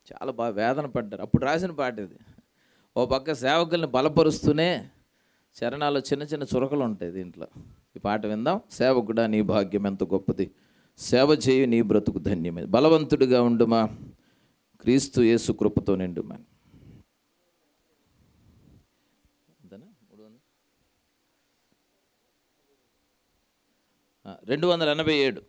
చాలా బాగా వేదన పడ్డారు. అప్పుడు రాసిన పాట ఇది. ఓ పక్క సేవకుల్ని బలపరుస్తూనే చరణాల్లో చిన్న చిన్న చురకలు ఉంటాయి దీంట్లో. ఈ పాట విందాం. సేవకుడా నీ భాగ్యం ఎంత గొప్పది, సేవ చేయు నీ బ్రతుకు ధన్యమే, బలవంతుడిగా ఉండుమా, క్రీస్తు యేసు కృపతో నిండుమా. 287.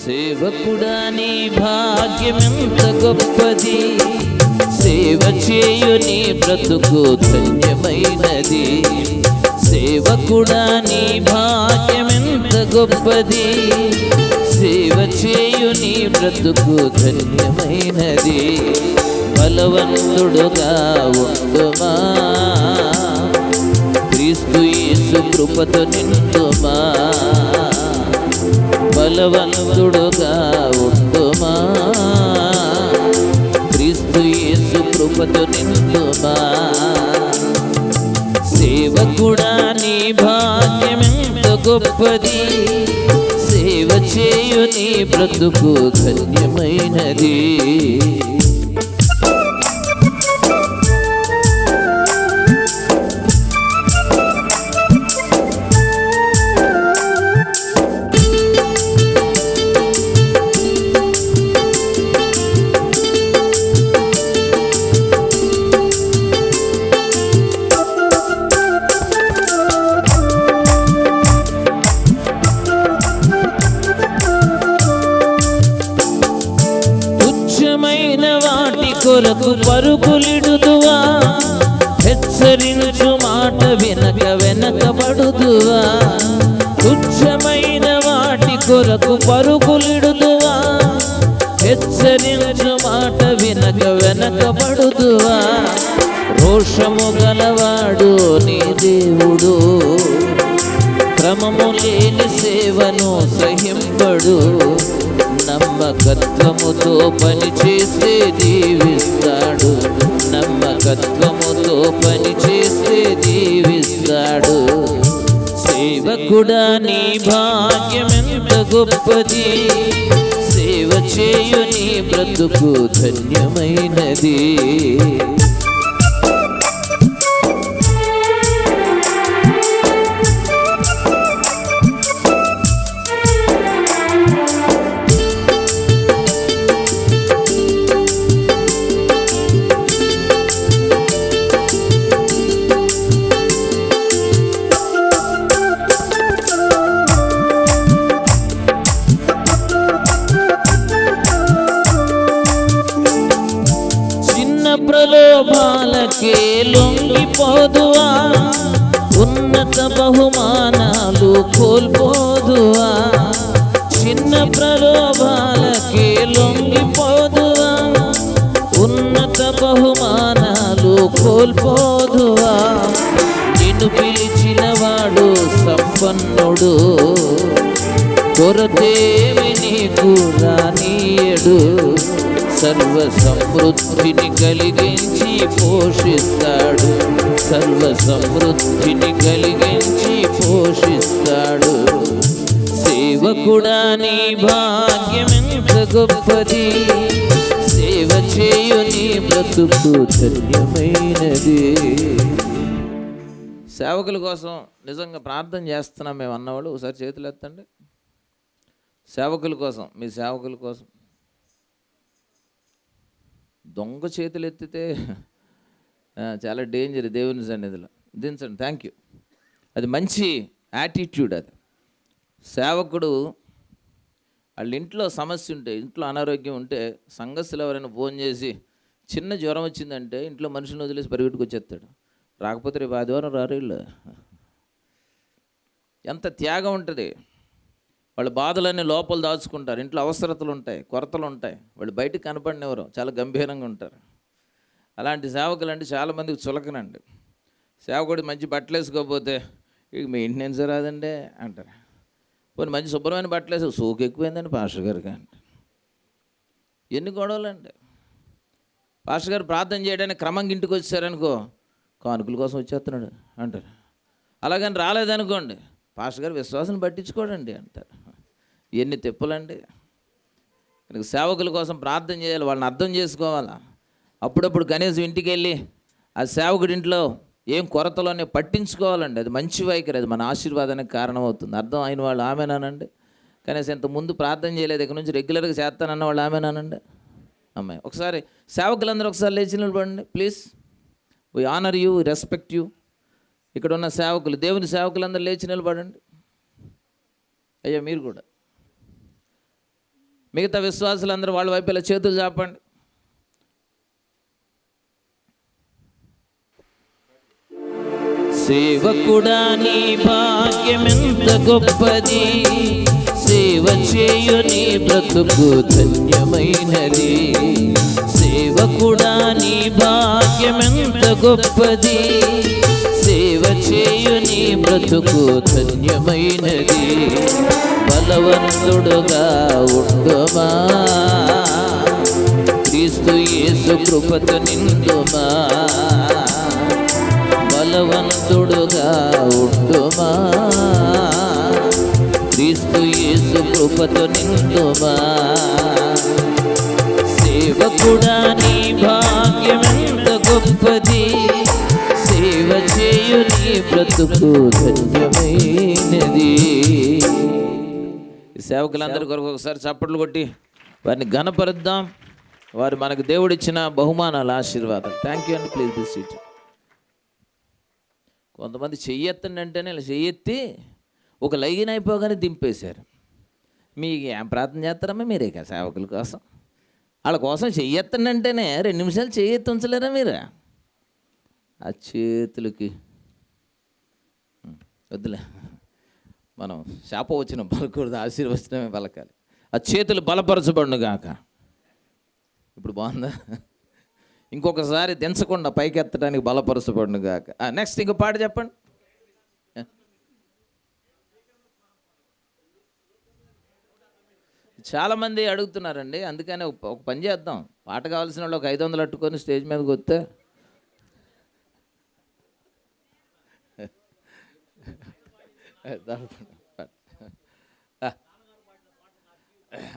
సేవకుడా నీ భాగ్యమెంత గొప్పది, సేవ చేయు నీ బ్రతుకు ధన్యమైనది. సేవకుడా నీ భాగ్యమెంత గొప్పది, సేవ చేయు నీ బ్రతుకు ధన్యమైనది. బలవంతుడుగా ఉండుమా, క్రీస్తు యేసు కృపతో నిండుమా. బలవంతుడుగా ఉండుమా, క్రీస్తు యేసు కృపతో నిండుమా. సేవకుడా నీ భాగ్యమెంత గొప్పది, సేవ చేయు నీ బ్రతుకు ధన్యమైనది. కొరకు పరుగులిడుదువా, హెచ్చరించు మాట వినక వెనకబడుదువా. తుచ్చమైన వాటి కొరకు పరుగులిడుదువా, హెచ్చరించు మాట వినక వెనకబడుదువా. రోషము గలవాడు నీ దేవుడు, క్రమము లేని సేవను సహింపడు. నమ్మకత్వముతో పని చేస్తే దీవిస్తాడు, నమ్మకత్వముతో పని చేస్తే దీవిస్తాడు. సేవకుడా నీ భాగ్యమెంత గొప్పది, సేవ చేయు నీ బ్రతుకు ధన్యమైనది. ప్రలోభాలకే లొంగిపోదువా, ఉన్నత బహుమానాలు కోల్పోదువా. చిన్న ప్రలోభాలకే లొంగిపోదువా, ఉన్నత బహుమానాలు కోల్పోదువా. నిన్ను పిలిచిన వాడు సంపన్నుడు, కొరతేమి నీకు రానీయడు. సర్వ సమృద్ధిని కలిగించి పోషిస్తాడు, సర్వ సమృద్ధిని కలిగించి పోషిస్తాడు. సేవకుడా నీ భాగ్యమెంత గొప్పది, సేవ చేయు నీ బ్రతుకు ధన్యమైనది. సేవకుల కోసం నిజంగా ప్రార్థన చేస్తున్నాం మేము అన్నవాళ్ళు ఒకసారి చేతులు ఎత్తండి. సేవకుల కోసం, మీ సేవకుల కోసం. దొంగ చేతులు ఎత్తితే చాలా డేంజర్ దేవుని సన్నిధిలో. దించండి. Thank you. అది మంచి యాటిట్యూడ్. అది సేవకుడు వాళ్ళ ఇంట్లో సమస్య ఉంటే, ఇంట్లో అనారోగ్యం ఉంటే, సంఘస్థులు ఎవరైనా ఫోన్ చేసి చిన్న జ్వరం వచ్చిందంటే ఇంట్లో మనుషుని వదిలేసి పరిగెట్టుకొచ్చేస్తాడు. రాకపోతే రేపు ఆదివారం రారు వీళ్ళు. ఎంత త్యాగం ఉంటుంది. వాళ్ళ బాధలన్నీ లోపల దాచుకుంటారు. ఇంట్లో అవసరతలు ఉంటాయి, కొరతలు ఉంటాయి, వాళ్ళు బయటకు కనపడినెవరు, చాలా గంభీరంగా ఉంటారు. అలాంటి సేవకులు అంటే చాలామందికి చులకనండి. సేవకుడు మంచి బట్టలు వేసుకోకపోతే ఇక మెయింటెనెన్స్ రాదండి అంటారు. కొన్ని మంచి శుభ్రమైన బట్టలు వేసి సోకు ఎక్కువైందండి పాస్టర్ గారికి అంటే ఎన్ని గొడవలండి. పాస్టర్ గారు ప్రార్థన చేయడానికి క్రమంగా ఇంటికి వచ్చారనుకో, కానుకల కోసం వచ్చేస్తున్నాడు అంటారు. అలాగని రాలేదనుకోండి, పాస్టర్ గారు విశ్వాసం పట్టించుకోడండి అంటారు. ఎన్ని తిప్పలండి. కనుక సేవకుల కోసం ప్రార్థన చేయాలి, వాళ్ళని అర్థం చేసుకోవాలా. అప్పుడప్పుడు కనీసం ఇంటికి వెళ్ళి ఆ సేవకుడి ఇంట్లో ఏం కొరతలోనే పట్టించుకోవాలండి. అది మంచి వైఖరి, అది మన ఆశీర్వాదానికి కారణమవుతుంది. అర్థం అయిన వాళ్ళు ఆమెనానండి. కనీసం ఇంత ముందు ప్రార్థన చేయలేదు, ఇక్కడ నుంచి రెగ్యులర్గా చేస్తానన్న వాళ్ళు ఆమెనానండి. అమ్మాయి ఒకసారి సేవకులందరూ ఒకసారి లేచి నిలబడండి please. We honour you, respect you. ఇక్కడ ఉన్న సేవకులు, దేవుని సేవకులందరూ లేచి నిలబడండి. అయ్యా మీరు కూడా, మిగతా విశ్వాసులందరూ వాళ్ళ వైపు ఇలా చేతులు చాపండి. సేవకుడా నీ భాగ్యమెంత గొప్పది, సేవ చేయు నీ బ్రతుకు ధన్యమైనది. సేవకుడా నీ భాగ్యమెంత గొప్పది, సేవ చేయు నీ బ్రతుకు ధన్యమైనది. బలవంతుడుగా ఉండుమా, క్రీస్తు యేసు కృపతో నిండుమా. బలవంతుడుగా ఉండుమా, క్రీస్తు యేసు కృపతో నిండుమా. సేవకుడా నీ భాగ్యమెంత గొప్పది, సేవ చేయు నీ బ్రతుకు ధన్యమైనది. ఈ సేవకులందరి కొరకు ఒకసారి చప్పట్లు కొట్టి వారిని ఘనపరుద్దాం. వారు మనకు దేవుడిచ్చిన బహుమానాల ఆశీర్వాదం. థ్యాంక్ యూ అండి. Please be seated. కొంతమంది చెయ్యెత్తండి అంటేనే ఇలా చెయ్యెత్తి ఒక లైన్ అయిపోగానే దింపేశారు. మీకు ఏం ప్రార్థన చేస్తారమ్మా మీరే కదా సేవకుల కోసం? వాళ్ళ కోసం చెయ్యెత్తండి అంటేనే 2 నిమిషాలు చెయ్యెత్తి ఉంచలేరా మీరు? ఆ చేతులకి వద్దులే, మనం శాప వచ్చిన పలకూడదు, ఆశీర్వచనమే పలకాలి. ఆ చేతులు బలపరచబడును గాక. ఇప్పుడు బాగుందా? ఇంకొకసారి దించకుండా పైకెత్తడానికి బలపరచబడును గాక. నెక్స్ట్ ఇంకో పాట చెప్పండి. చాలామంది అడుగుతున్నారండి, అందుకని ఒక పని చేద్దాం. పాట కావాల్సిన వాళ్ళు ఒక 500 అట్టుకొని స్టేజ్ మీదకి వస్తే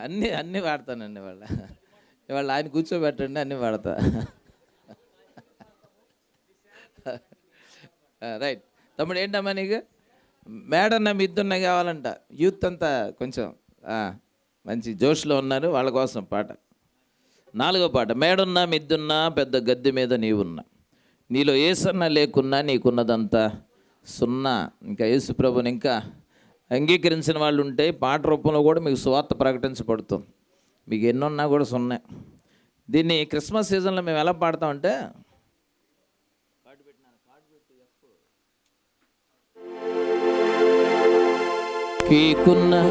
అన్నీ వాడతానండి. ఇవాళ ఆయన కూర్చోబెట్టండి, అన్నీ వాడతా. రైట్ తమ్ముడు, ఏంటమ్మా నీకు? మేడన్న మిద్దున్న కావాలంట. యూత్ అంతా కొంచెం మంచి జోష్లో ఉన్నారు, వాళ్ళ కోసం పాట. 4వ పాట. మేడున్నా మిద్దున్నా పెద్ద గద్దె మీద నీవున్నా, నీలో ఏసన్నా లేకున్నా నీకున్నదంతా సున్నా. ఇంకా యేసు ప్రభుని ఇంకా అంగీకరించిన వాళ్ళు ఉంటే పాట రూపంలో కూడా మీకు సువార్త ప్రకటించబడుతుంది. మీకు ఎన్నున్నా కూడా సున్నా. దీన్ని క్రిస్మస్ సీజన్లో మేము ఎలా పాడతామంటే, కేకున్నా,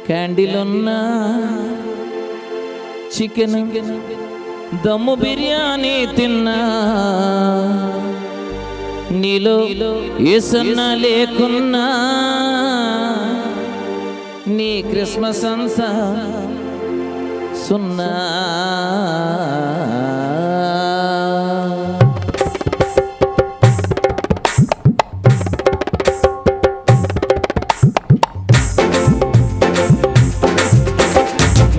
క్యాండిలున్నా, చికెన్ దమ్ము బిర్యానీ తిన్నా, నీలో యేసన్నా లేకున్నా నీ క్రిస్మస్ అంతా సున్నా.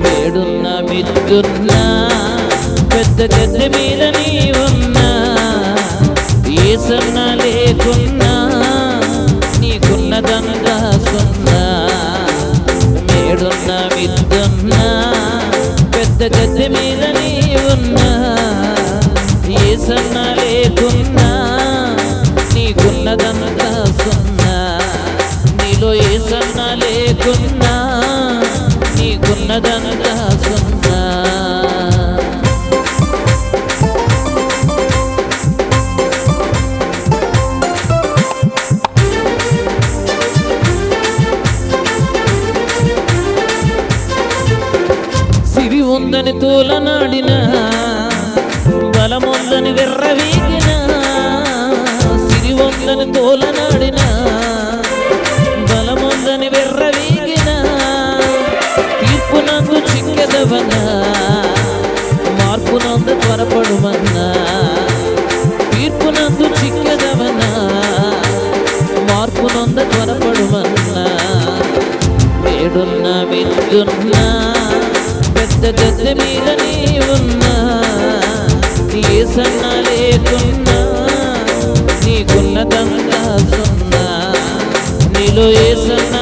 మేడున్నా మిద్దున్నా పెద్ద గద్దె మీద నీ ఉన్నా, యేసన్నా లేకున్నా నీకున్నదంతా సున్నా. మేడున్నా మిద్దున్నా పెద్ద గద్దె మీద నీ ఉన్నా, యేసన్నా లేకున్నా నీకున్నదంతా సున్నా. నీలో యేసన్నా లేకున్నా నీకున్నదంతా సున్నా. సిరి ఉందని తోలనాడిన, బలముందని వెర్రవీగిన, సిరి ఉందని తోలనాడిన, బలముందని వెర్ర లేకున్నా, పెద్ద గద్దె మీద నీవున్నా, ఏసన్న లేకున్నా నీకున్నదంతా సున్నా, నీలో ఏసన్న